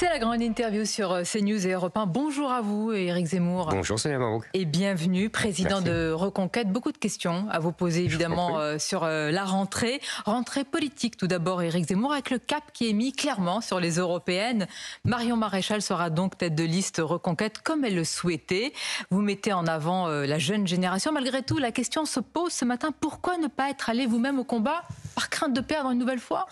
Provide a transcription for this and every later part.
C'est la grande interview sur CNews et Europe 1. Bonjour à vous, Éric Zemmour. Bonjour, Sonia Mabrouk. Et bienvenue, président de Reconquête. Beaucoup de questions à vous poser, évidemment, sur la rentrée. Rentrée politique, tout d'abord, Éric Zemmour, avec le cap qui est mis clairement sur les européennes. Marion Maréchal sera donc tête de liste Reconquête, comme elle le souhaitait. Vous mettez en avant la jeune génération. Malgré tout, la question se pose ce matin. Pourquoi ne pas être allé vous-même au combat par crainte de perdre une nouvelle fois?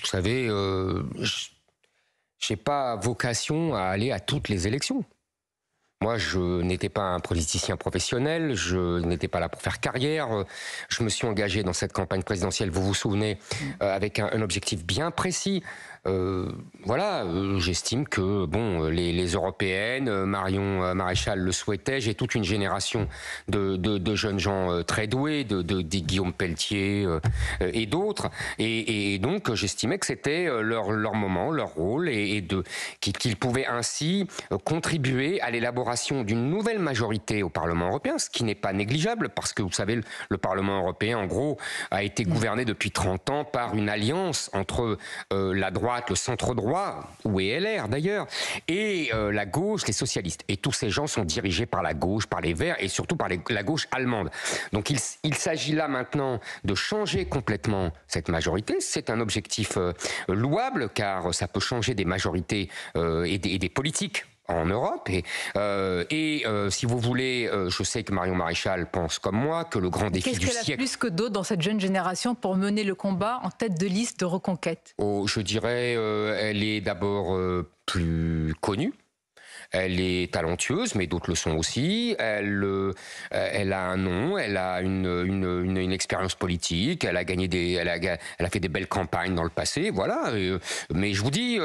Vous savez, je n'ai pas vocation à aller à toutes les élections. Moi, je n'étais pas un politicien professionnel, je n'étais pas là pour faire carrière. Je me suis engagé dans cette campagne présidentielle, vous vous souvenez, avec un objectif bien précis. Voilà, j'estime que bon, les européennes, Marion Maréchal le souhaitait. J'ai toute une génération de jeunes gens très doués, de Guillaume Pelletier et d'autres. Et donc, j'estimais que c'était leur moment, leur rôle, et qu'ils pouvaient ainsi contribuer à l'élaboration d'une nouvelle majorité au Parlement européen, ce qui n'est pas négligeable, parce que vous savez, le Parlement européen, en gros, a été gouverné depuis 30 ans par une alliance entre la droite, le centre-droit, où est LR d'ailleurs, et la gauche, les socialistes. Et tous ces gens sont dirigés par la gauche, par les Verts, et surtout par la gauche allemande. Donc il s'agit là maintenant de changer complètement cette majorité. C'est un objectif louable, car ça peut changer des majorités et des politiques en Europe. Et si vous voulez, je sais que Marion Maréchal pense comme moi que le grand défi du siècle... Qu'est-ce qu'elle a plus que d'autres dans cette jeune génération pour mener le combat en tête de liste de Reconquête? Je dirais, elle est d'abord plus connue. Elle est talentueuse, mais d'autres le sont aussi. Elle a un nom, elle a une expérience politique, elle a gagné elle a fait des belles campagnes dans le passé, voilà. Mais je vous dis,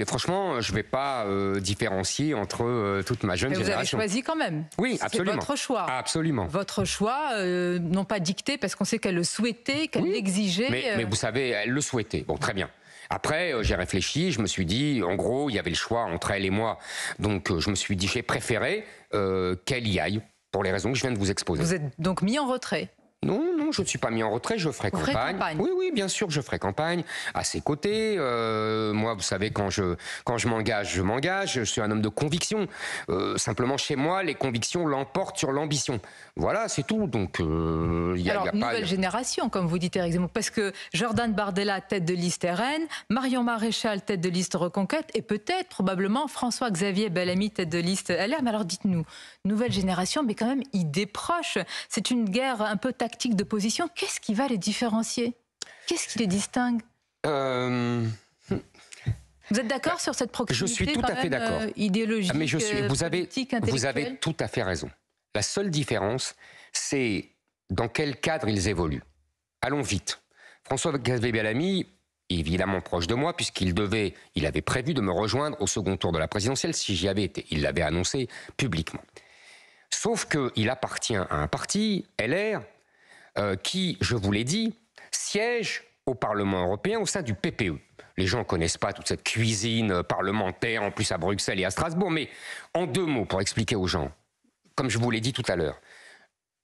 franchement, je ne vais pas différencier entre toute ma jeune génération. Vous avez choisi quand même. Oui, absolument. C'est votre choix. Absolument. Votre choix, non pas dicté, parce qu'on sait qu'elle le souhaitait, qu'elle l'exigeait. Mais vous savez, elle le souhaitait. Bon, très bien. Après, j'ai réfléchi, je me suis dit, en gros, il y avait le choix entre elle et moi. Donc, je me suis dit, j'ai préféré qu'elle y aille, pour les raisons que je viens de vous exposer. Vous êtes donc mis en retrait? Non, je ne suis pas mis en retrait, je ferai campagne. Oui, bien sûr, je ferai campagne à ses côtés. Moi, vous savez, quand je m'engage, je m'engage. Je suis un homme de conviction. Simplement, chez moi, les convictions l'emportent sur l'ambition. Voilà, c'est tout. Donc, nouvelle génération, comme vous dites, Éric Zemmour, parce que Jordan Bardella, tête de liste RN, Marion Maréchal, tête de liste Reconquête, et peut-être, probablement, François-Xavier Bellamy, tête de liste LR. Mais alors, dites-nous, nouvelle génération, mais quand même idée proche. C'est une guerre un peu tactique de position. Qu'est-ce qui va les différencier? Qu'est-ce qui les distingue? Vous êtes d'accord sur cette proximité? Je suis tout à fait d'accord. Idéologique, mais vous avez tout à fait raison. La seule différence, c'est dans quel cadre ils évoluent. Allons vite. François-Xavier Bellamy, évidemment proche de moi, puisqu'il avait prévu de me rejoindre au second tour de la présidentielle si j'y avais été. Il l'avait annoncé publiquement. Sauf qu'il appartient à un parti, LR, qui, je vous l'ai dit, siège au Parlement européen au sein du PPE. Les gens ne connaissent pas toute cette cuisine parlementaire, en plus à Bruxelles et à Strasbourg, mais en deux mots pour expliquer aux gens, comme je vous l'ai dit tout à l'heure,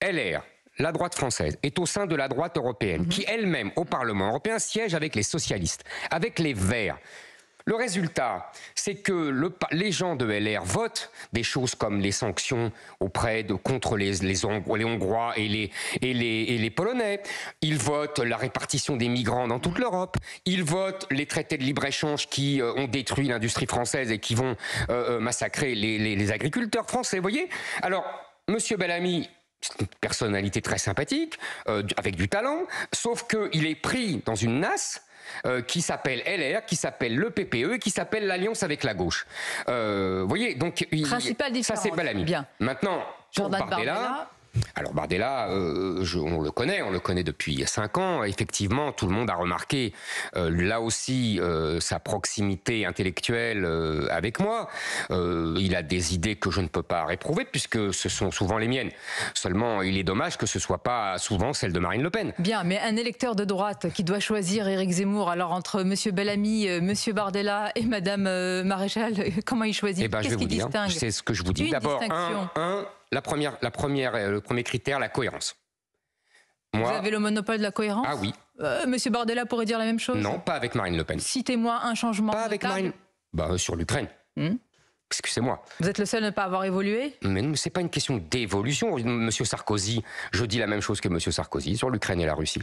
LR, la droite française, est au sein de la droite européenne, qui elle-même, au Parlement européen, siège avec les socialistes, avec les Verts. Le résultat, c'est que les gens de LR votent des choses comme les sanctions contre les Hongrois et les Polonais. Ils votent la répartition des migrants dans toute l'Europe. Ils votent les traités de libre-échange qui ont détruit l'industrie française et qui vont massacrer les agriculteurs français. Vous voyez? Alors, Monsieur Bellamy, c'est une personnalité très sympathique, avec du talent, sauf qu'il est pris dans une nasse qui s'appelle LR, qui s'appelle le PPE, qui s'appelle l'Alliance avec la gauche. Vous voyez, donc principale différence. Ça c'est Bellamy. Bien. Maintenant, pour Bardella. Alors Bardella, on le connaît depuis 5 ans. Effectivement, tout le monde a remarqué là aussi sa proximité intellectuelle avec moi. Il a des idées que je ne peux pas réprouver puisque ce sont souvent les miennes. Seulement, il est dommage que ce soit pas souvent celle de Marine Le Pen. Bien, mais un électeur de droite qui doit choisir Éric Zemmour, alors entre Monsieur Bellamy, Monsieur Bardella et Madame Maréchal, comment il choisit? Je vais vous dire. C'est ce que je vous dis. D'abord, le premier critère, la cohérence. Vous avez le monopole de la cohérence? Ah oui. Monsieur Bardella pourrait dire la même chose? Non, pas avec Marine Le Pen. Citez-moi un changement. Pas avec Marine. Sur l'Ukraine. Excusez-moi. Vous êtes le seul à ne pas avoir évolué? Mais ce n'est pas une question d'évolution. Monsieur Sarkozy, je dis la même chose que Monsieur Sarkozy sur l'Ukraine et la Russie.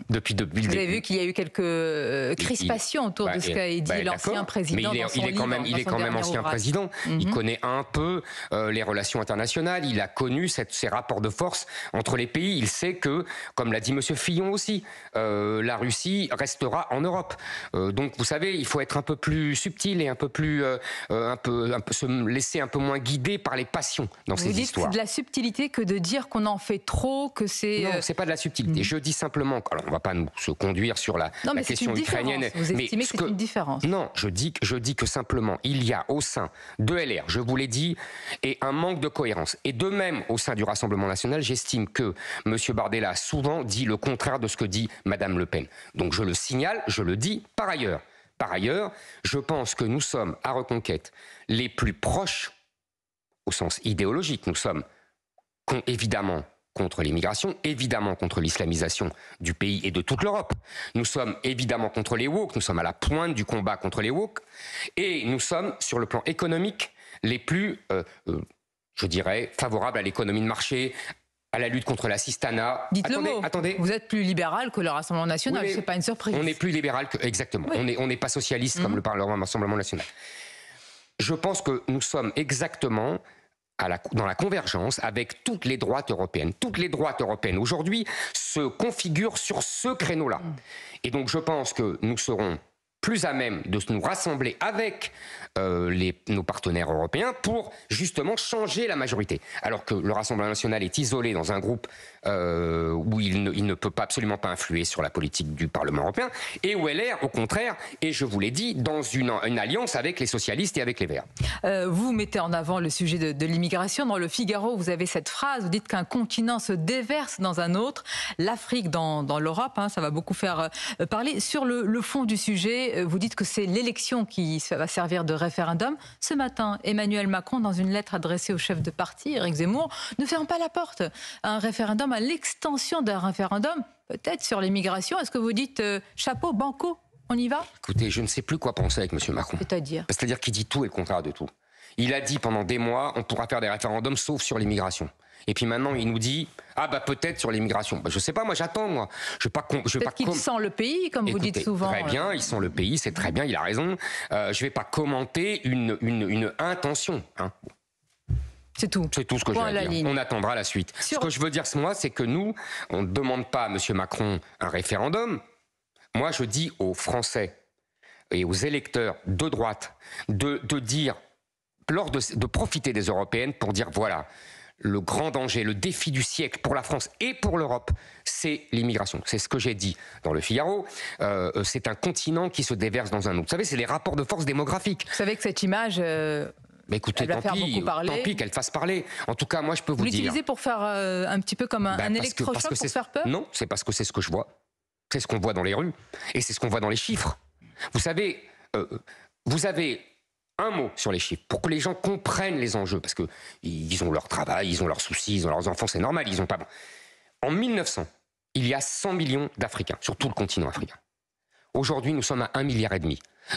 Depuis le début. Vous avez vu qu'il y a eu quelques crispations autour de ce qu'a dit l'ancien président. Mais il est quand même ancien président. Il connaît un peu les relations internationales. Il a connu ces rapports de force entre les pays. Il sait que, comme l'a dit Monsieur Fillon aussi, la Russie restera en Europe. Donc, vous savez, il faut être un peu plus subtil et un peu plus, se laisser un peu moins guider par les passions dans ces histoires. C'est de la subtilité que de dire qu'on en fait trop, que c'est. Non, c'est pas de la subtilité. Je dis simplement. Alors, on ne va pas nous se conduire sur la question ukrainienne. Vous estimez que c'est une différence? Non, je dis que simplement, il y a au sein de LR, je vous l'ai dit, et un manque de cohérence. Et de même, au sein du Rassemblement national, j'estime que M. Bardella a souvent dit le contraire de ce que dit Mme Le Pen. Donc je le signale, je le dis par ailleurs. Par ailleurs, je pense que nous sommes, à Reconquête, les plus proches, au sens idéologique, nous sommes évidemment contre l'immigration, évidemment contre l'islamisation du pays et de toute l'Europe. Nous sommes évidemment contre les woke, nous sommes à la pointe du combat contre les woke, et nous sommes, sur le plan économique, les plus, je dirais, favorables à l'économie de marché, à la lutte contre l'assistanat. Attendez. Vous êtes plus libéral que le Rassemblement national, c'est pas une surprise. On est plus libéral que... Exactement. Oui. On n'est pas socialiste comme le Rassemblement national. Je pense que nous sommes exactement dans la convergence avec toutes les droites européennes. Toutes les droites européennes aujourd'hui se configurent sur ce créneau-là. Et donc je pense que nous serons plus à même de nous rassembler avec nos partenaires européens pour justement changer la majorité. Alors que le Rassemblement national est isolé dans un groupe où il ne peut absolument pas influer sur la politique du Parlement européen, et où LR, au contraire, et je vous l'ai dit, dans une alliance avec les socialistes et avec les Verts. Vous mettez en avant le sujet de l'immigration. Dans le Figaro, vous avez cette phrase, vous dites qu'un continent se déverse dans un autre, l'Afrique dans l'Europe, ça va beaucoup faire parler. Sur le fond du sujet, vous dites que c'est l'élection qui va servir de référendum. Ce matin, Emmanuel Macron, dans une lettre adressée au chef de parti, Éric Zemmour, ne ferme pas la porte à un référendum, à l'extension d'un référendum, peut-être sur l'immigration. Est-ce que vous dites chapeau, banco, on y va? Écoutez, je ne sais plus quoi penser avec M. Macron. C'est-à-dire qu'il dit tout et le contraire de tout. Il a dit pendant des mois, on pourra faire des référendums sauf sur l'immigration. Et puis maintenant, il nous dit, peut-être sur l'immigration. Je ne sais pas, moi j'attends, moi. Peut-être qu'il sent le pays, comme vous dites souvent. Très bien, il sent le pays, c'est très bien, il a raison. Je ne vais pas commenter une intention. C'est tout. C'est tout ce que je veux dire. On attendra la suite. Ce que je veux dire, moi, c'est que nous, on ne demande pas à M. Macron un référendum. Moi, je dis aux Français et aux électeurs de droite de dire, de profiter des européennes pour dire, voilà, le grand danger, le défi du siècle pour la France et pour l'Europe, c'est l'immigration. C'est ce que j'ai dit dans le Figaro. C'est un continent qui se déverse dans un autre. Vous savez, c'est les rapports de force démographiques. Vous savez que cette image... Mais écoutez, tant pis qu'elle fasse parler. En tout cas, moi, je peux vous dire... Vous l'utilisez pour faire un petit peu comme un électrochoc pour faire peur? Non, c'est parce que c'est ce que je vois. C'est ce qu'on voit dans les rues. Et c'est ce qu'on voit dans les chiffres. Vous savez, vous avez un mot sur les chiffres pour que les gens comprennent les enjeux. Parce qu'ils ont leur travail, ils ont leurs soucis, ils ont leurs enfants, c'est normal, ils ont pas... En 1900, il y a 100 millions d'Africains sur tout le continent africain. Aujourd'hui, nous sommes à 1,5 milliard.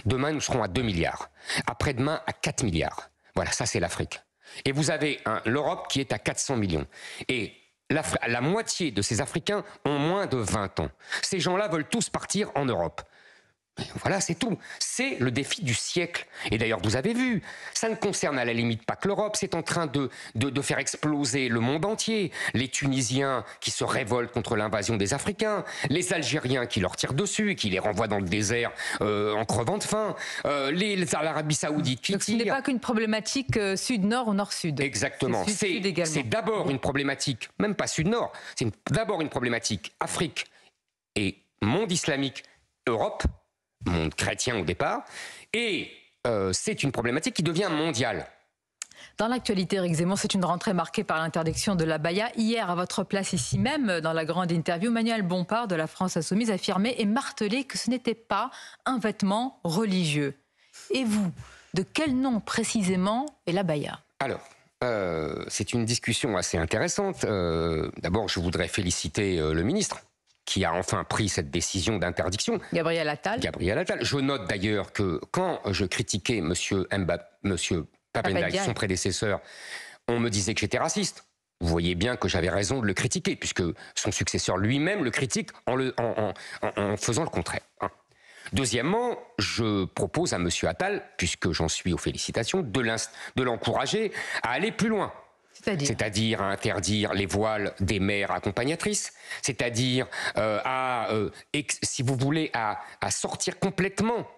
Demain, nous serons à 2 milliards. Après-demain, à 4 milliards. Voilà, ça c'est l'Afrique. Et vous avez l'Europe qui est à 400 millions. Et la moitié de ces Africains ont moins de 20 ans. Ces gens-là veulent tous partir en Europe. Voilà, c'est tout. C'est le défi du siècle. Et d'ailleurs, vous avez vu, ça ne concerne à la limite pas que l'Europe, c'est en train de faire exploser le monde entier. Les Tunisiens qui se révoltent contre l'invasion des Africains, les Algériens qui leur tirent dessus et qui les renvoient dans le désert en crevant de faim, l'Arabie Saoudite qui tire. Ce n'est pas qu'une problématique sud-nord ou nord-sud. Exactement. C'est d'abord une problématique, même pas sud-nord, c'est d'abord une problématique Afrique et monde islamique, Europe, monde chrétien au départ, et c'est une problématique qui devient mondiale. Dans l'actualité, Éric Zemmour, c'est une rentrée marquée par l'interdiction de l'abaya. Hier, à votre place ici même, dans la grande interview, Manuel Bompard de la France Insoumise affirmait et martelait que ce n'était pas un vêtement religieux. Et vous, de quel nom précisément est l'abaya? Alors, c'est une discussion assez intéressante. D'abord, je voudrais féliciter le ministre qui a enfin pris cette décision d'interdiction. Gabriel Attal. Gabriel Attal. Je note d'ailleurs que quand je critiquais monsieur Pap Ndiaye, son prédécesseur, on me disait que j'étais raciste. Vous voyez bien que j'avais raison de le critiquer, puisque son successeur lui-même le critique en faisant le contraire. Deuxièmement, je propose à M. Attal, puisque j'en suis aux félicitations, de l'encourager à aller plus loin. C'est-à-dire à interdire les voiles des mères accompagnatrices, c'est-à-dire si vous voulez, à sortir complètement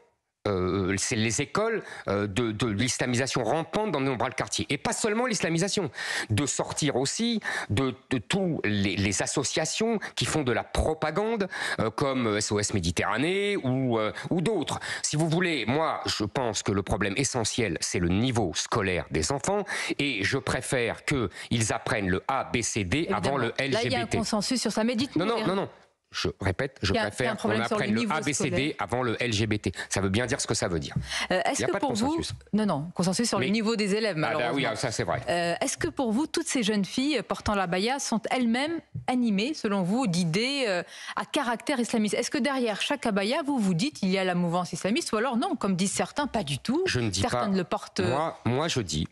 les écoles de l'islamisation rampante dans de nombreux quartiers. Et pas seulement l'islamisation, de sortir aussi de tous les associations qui font de la propagande, comme SOS Méditerranée ou d'autres. Si vous voulez, moi, je pense que le problème essentiel, c'est le niveau scolaire des enfants, et je préfère qu'ils apprennent le A, B, C, D avant le LGBT. Là, il y a un consensus sur ça, mais dites-nous... Non. Je répète, je préfère qu'on apprenne le ABCD avant le LGBT. Ça veut bien dire ce que ça veut dire. Est-ce que pour vous... Non, consensus sur le niveau des élèves, malheureusement. Oui, ça c'est vrai. Est-ce que pour vous, toutes ces jeunes filles portant l'abaya sont elles-mêmes animées, selon vous, d'idées à caractère islamiste? Est-ce que derrière chaque abaya, vous dites il y a la mouvance islamiste, ou alors non, comme disent certains, pas du tout. Je ne dis certains pas. Le portent... Moi, je dis...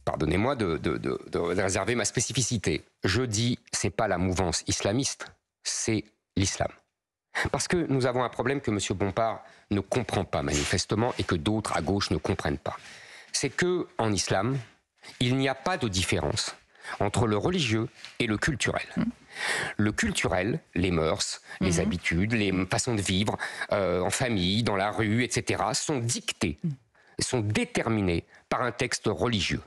Pardonnez-moi de réserver ma spécificité. Je dis, c'est pas la mouvance islamiste, c'est l'islam. Parce que nous avons un problème que M. Bompard ne comprend pas manifestement et que d'autres à gauche ne comprennent pas. C'est qu'en islam, il n'y a pas de différence entre le religieux et le culturel. Le culturel, les mœurs, les habitudes, les façons de vivre en famille, dans la rue, etc., sont dictées, sont déterminées par un texte religieux.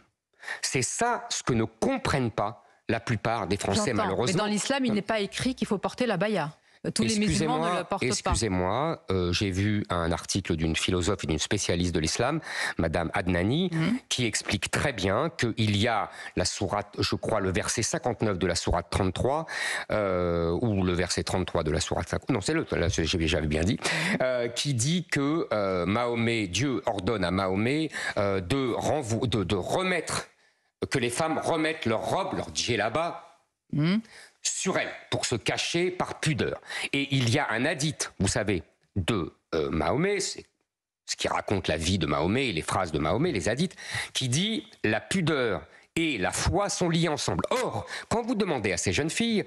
C'est ça ce que ne comprennent pas la plupart des Français, malheureusement. Mais dans l'islam, il n'est pas écrit qu'il faut porter l'abaya. Tous les musulmans ne le portent pas. Excusez-moi, j'ai vu un article d'une philosophe et d'une spécialiste de l'islam, Madame Adnani, qui explique très bien qu'il y a la sourate, je crois, le verset 59 de la sourate 33, ou le verset 33 de la sourate 50, non, c'est l'autre, j'avais bien dit, qui dit que Dieu ordonne à Mahomet de remettre, que les femmes remettent leur robe, leur djellaba, sur elles, pour se cacher par pudeur. Et il y a un hadith, vous savez, de Mahomet, c'est ce qui raconte la vie de Mahomet et les phrases de Mahomet, les hadiths, qui dit « la pudeur et la foi sont liées ensemble ». Or, quand vous demandez à ces jeunes filles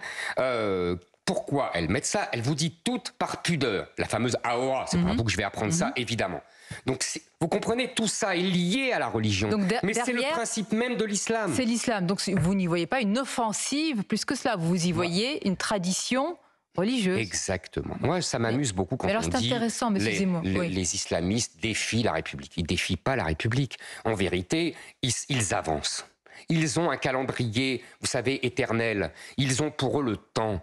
pourquoi elles mettent ça, elles vous disent toutes par pudeur. La fameuse aora, c'est pas à vous que je vais apprendre ça, évidemment. Donc, vous comprenez, tout ça est lié à la religion. Donc, mais c'est le principe même de l'islam. C'est l'islam. Donc, vous n'y voyez pas une offensive plus que cela. Vous y voyez une tradition religieuse. Exactement. Moi, ça m'amuse beaucoup quand on dit intéressant, les islamistes défient la République. Ils ne défient pas la République. En vérité, ils avancent. Ils ont un calendrier, vous savez, éternel. Ils ont pour eux le temps.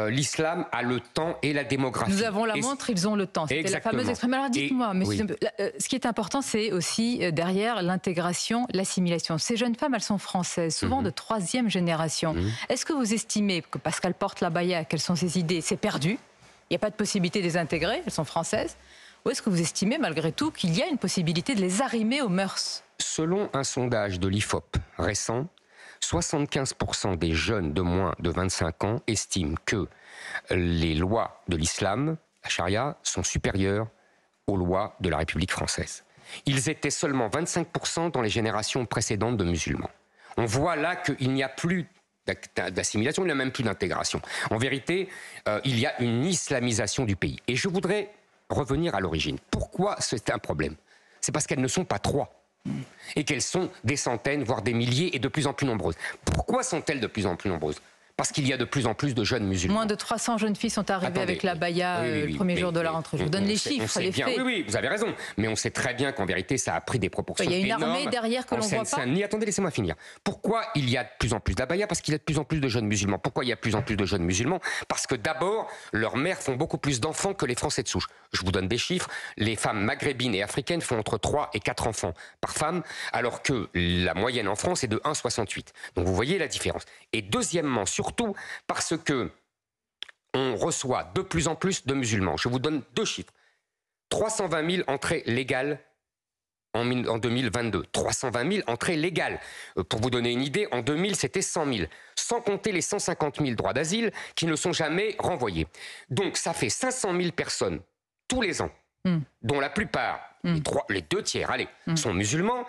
L'islam a le temps et la démographie. Nous avons la montre, ils ont le temps. C'était la fameuse expression. Alors dites-moi, ce qui est important, c'est aussi derrière l'intégration, l'assimilation. Ces jeunes femmes, elles sont françaises, souvent de troisième génération. Est-ce que vous estimez que parce qu'elles portent l'abaya, quelles sont ces idées, c'est perdu? Il n'y a pas de possibilité de les intégrer, elles sont françaises? Ou est-ce que vous estimez malgré tout qu'il y a une possibilité de les arrimer aux mœurs? Selon un sondage de l'IFOP récent, 75% des jeunes de moins de 25 ans estiment que les lois de l'islam, la charia, sont supérieures aux lois de la République française. Ils étaient seulement 25% dans les générations précédentes de musulmans. On voit là qu'il n'y a plus d'assimilation, il n'y a même plus d'intégration. En vérité, il y a une islamisation du pays. Et je voudrais revenir à l'origine. Pourquoi c'est un problème? C'est parce qu'elles ne sont pas trois. Et qu'elles sont des centaines, voire des milliers, et de plus en plus nombreuses. Pourquoi sont-elles de plus en plus nombreuses? Parce qu'il y a de plus en plus de jeunes musulmans. Moins de 300 jeunes filles sont arrivées avec l'abaya le premier jour de la rentrée. Je vous donne les chiffres, les faits. Oui, vous avez raison. Mais on sait très bien qu'en vérité, ça a pris des proportions énormes. Il y a une armée derrière que l'on voit pas. Attendez, laissez-moi finir. Pourquoi il y a de plus en plus d'abaya? Parce qu'il y a de plus en plus de jeunes musulmans. Pourquoi il y a de plus en plus de jeunes musulmans? Parce que d'abord, leurs mères font beaucoup plus d'enfants que les Français de souche. Je vous donne des chiffres. Les femmes maghrébines et africaines font entre 3 et 4 enfants par femme, alors que la moyenne en France est de 1,68. Donc vous voyez la différence. Et deuxièmement, surtout, parce que on reçoit de plus en plus de musulmans. Je vous donne 2 chiffres. 320 000 entrées légales en 2022. 320 000 entrées légales. Pour vous donner une idée, en 2000, c'était 100 000. sans compter les 150 000 droits d'asile qui ne sont jamais renvoyés. Donc ça fait 500 000 personnes tous les ans, dont la plupart, les 2 tiers, sont musulmans.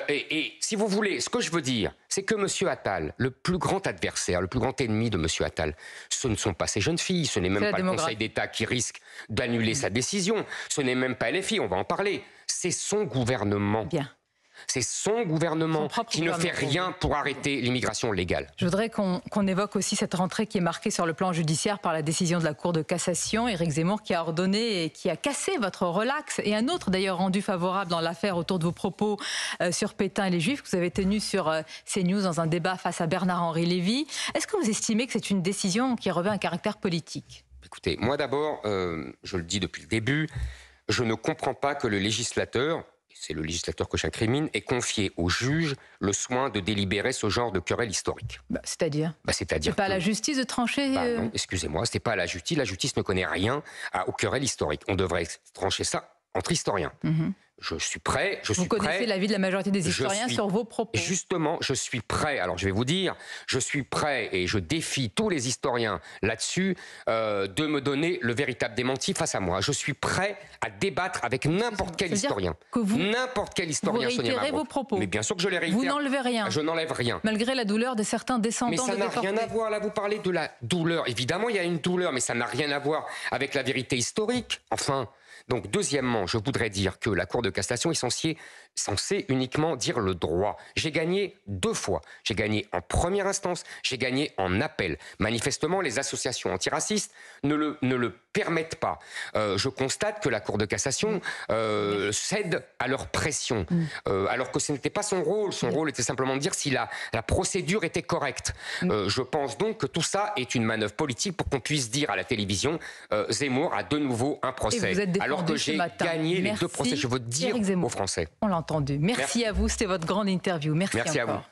Et si vous voulez, ce que je veux dire, c'est que M. Attal, le plus grand adversaire, le plus grand ennemi de M. Attal, ce ne sont pas ces jeunes filles, ce n'est même pas le Conseil d'État qui risque d'annuler sa décision, ce n'est même pas LFI, on va en parler, c'est son gouvernement. Bien. C'est son gouvernement qui ne fait rien pour arrêter l'immigration légale. Je voudrais qu'on évoque aussi cette rentrée qui est marquée sur le plan judiciaire par la décision de la Cour de cassation. Éric Zemmour qui a ordonné et qui a cassé votre relax, et un autre d'ailleurs rendu favorable dans l'affaire autour de vos propos sur Pétain et les Juifs que vous avez tenu sur CNews dans un débat face à Bernard-Henri Lévy. Est-ce que vous estimez que c'est une décision qui revêt un caractère politique? Écoutez, moi d'abord, je le dis depuis le début, je ne comprends pas que le législateur, c'est le législateur que j'incrimine, ait confié au juge le soin de délibérer ce genre de querelle historique. C'est-à-dire c'est pas à la justice de trancher non, excusez-moi, c'est pas à la justice. La justice ne connaît rien aux querelles historiques. On devrait trancher ça entre historiens. Je suis prêt. Vous connaissez l'avis de la majorité des historiens sur vos propos. Justement, je suis prêt. Alors, je vais vous dire, je suis prêt et je défie tous les historiens là-dessus de me donner le véritable démenti face à moi. Je suis prêt à débattre avec n'importe quel historien. N'importe quel historien, Sonia Mabrouk. Vous réitérez vos propos. Mais bien sûr que je les réitère. Vous n'enlevez rien. Je n'enlève rien. Malgré la douleur de certains descendants de déportés. Mais ça n'a rien à voir. Là, vous parlez de la douleur. Évidemment, il y a une douleur, mais ça n'a rien à voir avec la vérité historique. Enfin... Donc, deuxièmement, je voudrais dire que la Cour de cassation est censée uniquement dire le droit. J'ai gagné 2 fois. J'ai gagné en première instance, j'ai gagné en appel. Manifestement, les associations antiracistes ne le permettent pas. Je constate que la Cour de cassation cède à leur pression, alors que ce n'était pas son rôle. Son rôle était simplement de dire si la procédure était correcte. Je pense donc que tout ça est une manœuvre politique pour qu'on puisse dire à la télévision Zemmour a de nouveau un procès. Alors que j'ai gagné les 2 procès, je veux dire aux Français. On l'a entendu. Merci à vous, c'était votre grande interview. Merci encore. À vous.